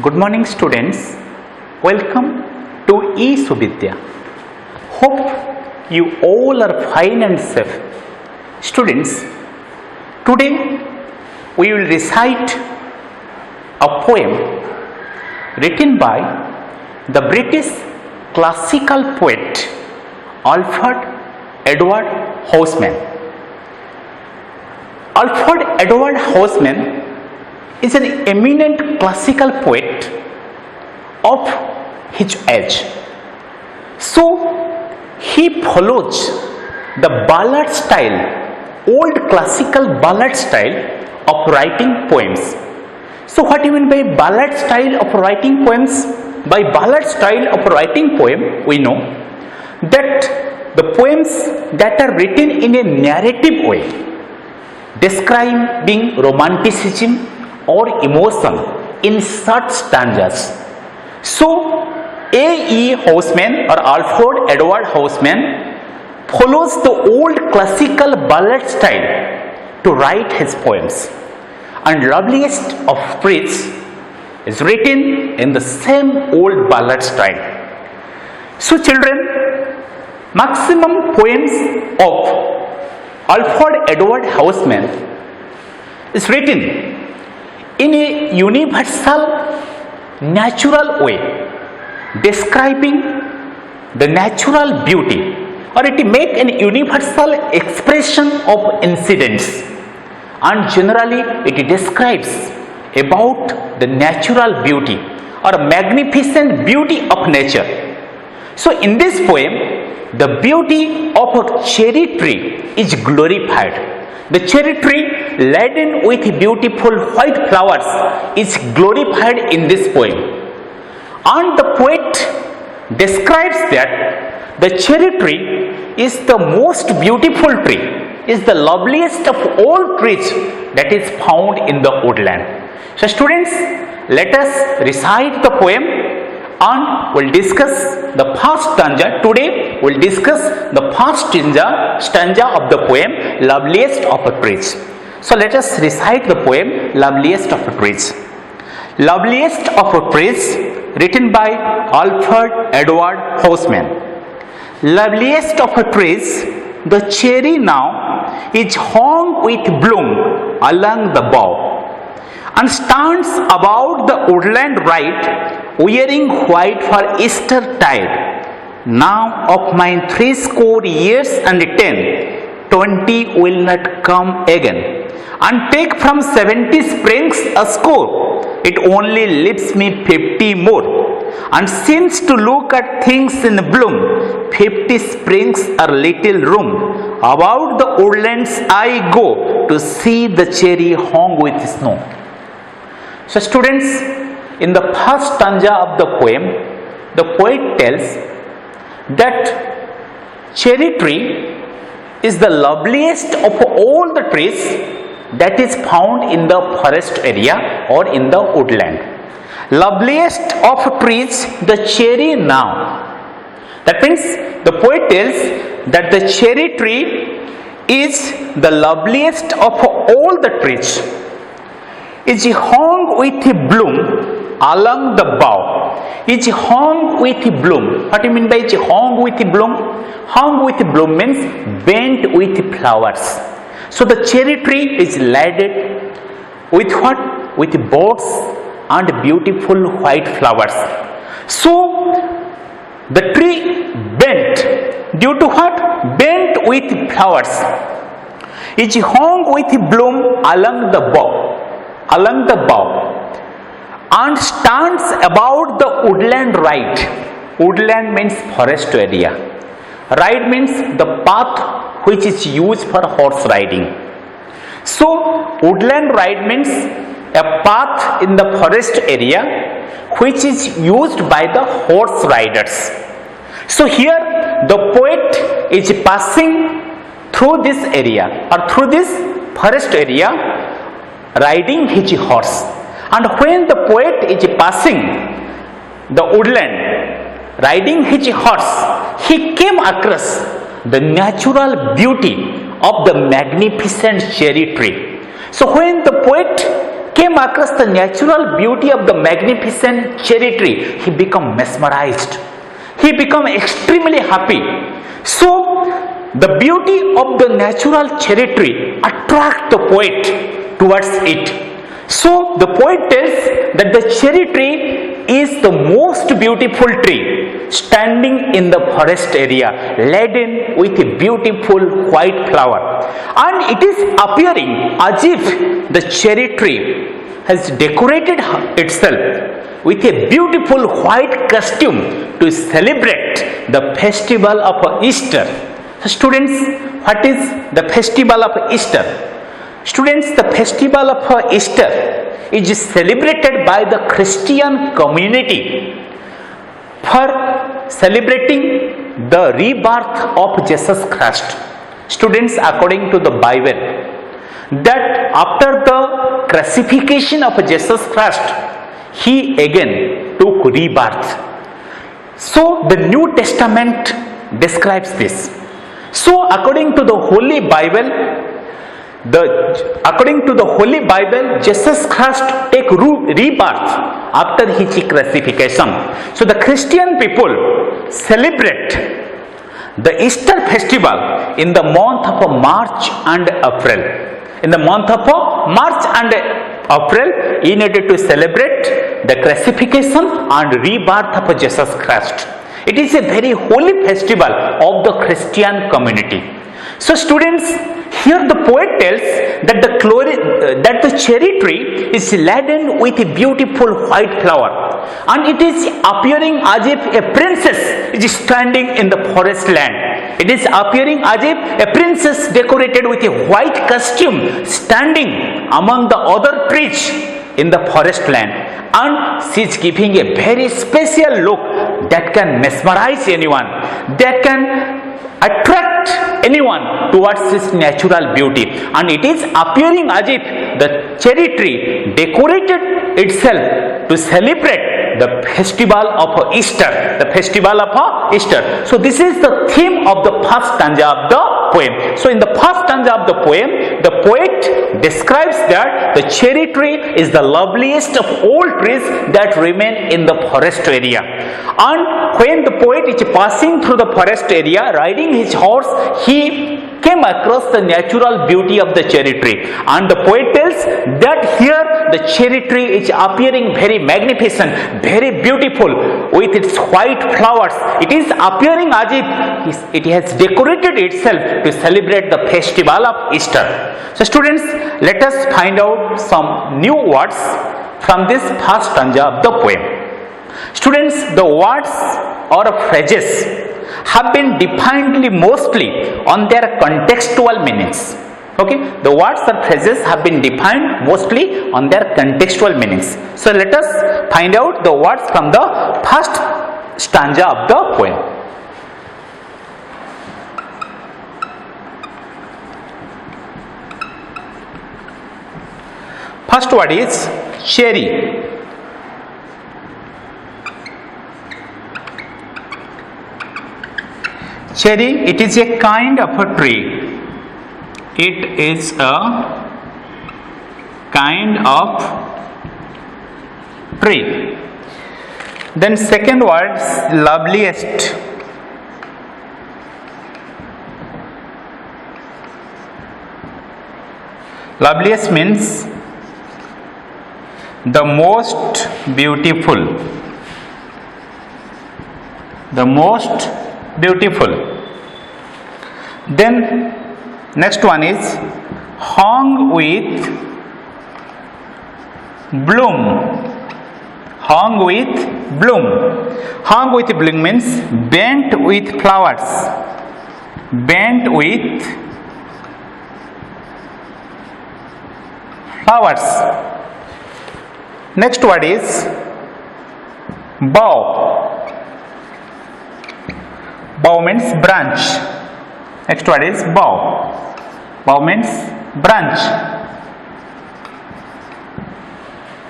Good morning, students. Welcome to eSuvidya. Hope you all are fine and safe. Students, today we will recite a poem written by the British classical poet Alfred Edward Houseman. Alfred Edward Houseman is an eminent classical poet of his age. So, he follows the ballad style, old classical ballad style of writing poems. So, what do you mean by ballad style of writing poems? By ballad style of writing poem, we know that the poems that are written in a narrative way, describing romanticism or emotion in short stanzas. So, A.E. Houseman or Alfred Edward Houseman follows the old classical ballad style to write his poems, and Loveliest of Praise is written in the same old ballad style. So, children, maximum poems of Alfred Edward Houseman is written in a universal, natural way, describing the natural beauty, or it make an universal expression of incidents, and generally it describes about the natural beauty or magnificent beauty of nature. So in this poem, the beauty of a cherry tree is glorified. The cherry tree laden with beautiful white flowers is glorified in this poem. And the poet describes that the cherry tree is the most beautiful tree, is the loveliest of all trees that is found in the woodland. So students, let us recite the poem and we'll discuss the first stanza. Today we'll discuss the first stanza of the poem Loveliest of a Trees. So let us recite the poem Loveliest of a Trees. Loveliest of a Trees, written by Alfred Edward Houseman. Loveliest of a trees, the cherry now is hung with bloom along the bough, and stands about the woodland right, wearing white for Easter tide. Now of mine 80 years and 20 will not come again, and take from 70 springs a score, it only leaves me 50 more. And seems to look at things in bloom, 50 springs are little room. About the woodlands I go to see the cherry hung with snow. So students, in the first stanza of the poem, the poet tells that cherry tree is the loveliest of all the trees that is found in the forest area or in the woodland. Loveliest of trees, the cherry now. That means the poet tells that the cherry tree is the loveliest of all the trees. Is hung with bloom along the bough. Is hung with bloom. What do you mean by hung with bloom? Hung with bloom means bent with flowers. So the cherry tree is laden with what? With buds and beautiful white flowers. So the tree bent due to what? Bent with flowers. Is hung with bloom along the bough. Along the bough, and stands about the woodland right. Woodland means forest area. Right means the path which is used for horse riding. So woodland right means a path in the forest area which is used by the horse riders. So here the poet is passing through this area or through this forest area, riding his horse. And when the poet is passing the woodland riding his horse, he came across the natural beauty of the magnificent cherry tree. So when the poet came across the natural beauty of the magnificent cherry tree, he became mesmerized. He became extremely happy. So, the beauty of the natural cherry tree attracts the poet towards it. So, the poet tells that the cherry tree is the most beautiful tree standing in the forest area, laden with a beautiful white flower, and it is appearing as if the cherry tree has decorated itself with a beautiful white costume to celebrate the festival of Easter. So students, what is the festival of Easter? Students, the festival of Easter is celebrated by the Christian community for celebrating the rebirth of Jesus Christ. Students, according to the Bible, that after the crucifixion of Jesus Christ, he again took rebirth. So the New Testament describes this. So according to the Holy Bible, Jesus Christ take rebirth after his crucifixion. So the Christian people celebrate the Easter festival in the month of March and April. In the month of March and April, in order to celebrate the crucifixion and rebirth of Jesus Christ. It is a very holy festival of the Christian community. So students, here the poet tells that the cherry tree is laden with a beautiful white flower, and it is appearing as if a princess is standing in the forest land. It is appearing as if a princess decorated with a white costume standing among the other trees in the forest land, and she is giving a very special look that can mesmerize anyone, that can attract anyone towards this natural beauty, and it is appearing as if the cherry tree decorated itself to celebrate the festival of Easter. The festival of Easter. So this is the theme of the first stanza of the poem. So in the first stanza of the poem, the poet describes that the cherry tree is the loveliest of all trees that remain in the forest area. And when the poet is passing through the forest area, riding his horse, he came across the natural beauty of the cherry tree, and the poet tells that here the cherry tree is appearing very magnificent, very beautiful with its white flowers. It is appearing as if it has decorated itself to celebrate the festival of Easter. So students, let us find out some new words from this first stanza of the poem. Students, the words or phrases have been defined mostly on their contextual meanings. Okay, the words or phrases have been defined mostly on their contextual meanings. So let us find out the words from the first stanza of the poem. First word is cherry. Cherry, it is a kind of a tree. It is a kind of tree. Then second word, loveliest. Loveliest means the most beautiful. The most beautiful. Then next one is hung with bloom. Hung with bloom. Hung with bloom means bent with flowers. Bent with flowers. Next word is bough. Bough means branch. Next word is bough. Bough means branch.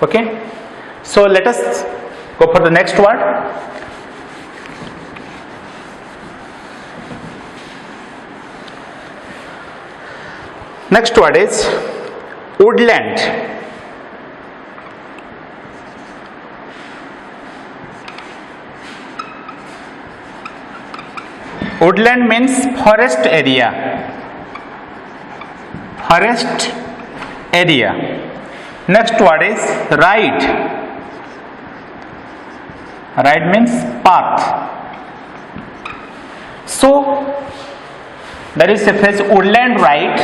Okay. So let us go for the next word. Next word is woodland. Woodland means forest area. Forest area. Next word is ride. Ride means path. So there is a phrase woodland ride.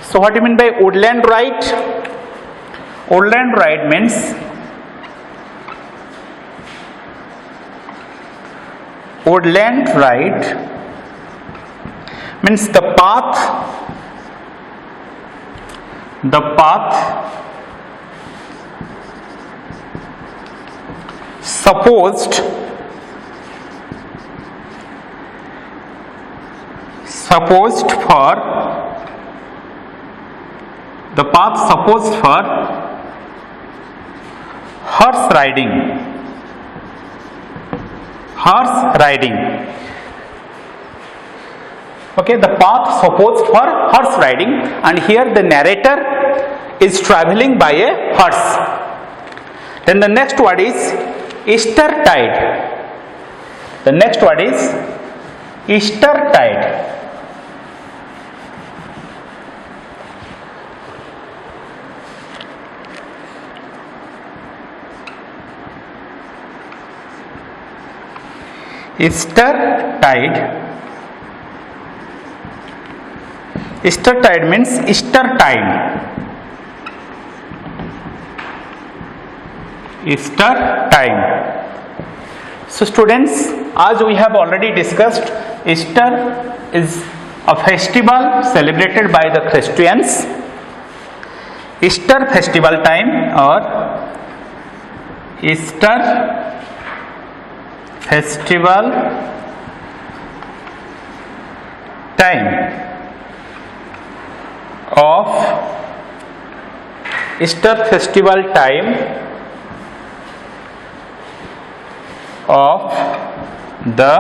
So what do you mean by woodland ride? Woodland ride means the path supposed for horse riding. Okay, the path supposed for horse riding, and here the narrator is traveling by a horse. Then the next word is Easter tide. The next word is Easter tide. Easter tide. Easter tide means Easter time. Easter time. So students, as we have already discussed, Easter is a festival celebrated by the Christians. Easter festival time or Easter festival time of Easter festival time of the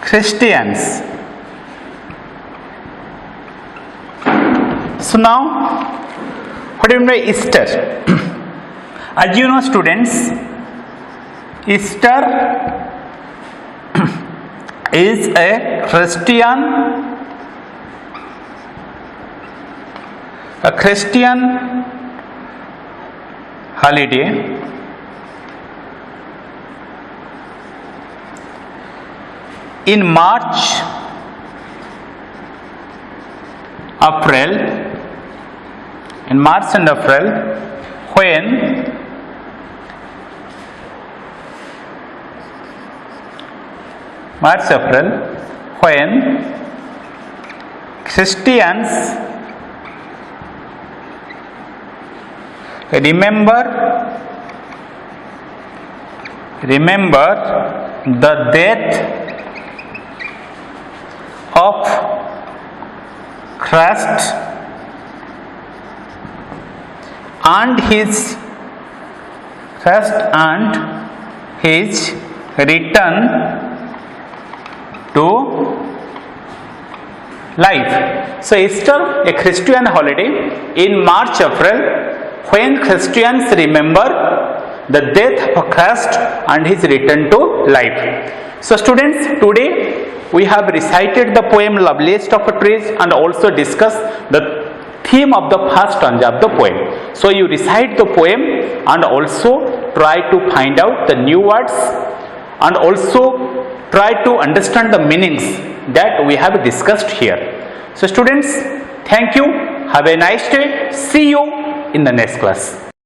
Christians. So now, what do you mean by Easter? As you know, students, Easter is a Christian holiday in March, and April, when Christians remember the death of Christ and his return to life. So Easter, a Christian holiday in March, April, when Christians remember the death of Christ and his return to life. So students, today we have recited the poem Loveliest of Trees and also discussed the theme of the first stanza of the poem. So you recite the poem and also try to find out the new words and also try to understand the meanings that we have discussed here. So students, thank you. Have a nice day. See you in the next class.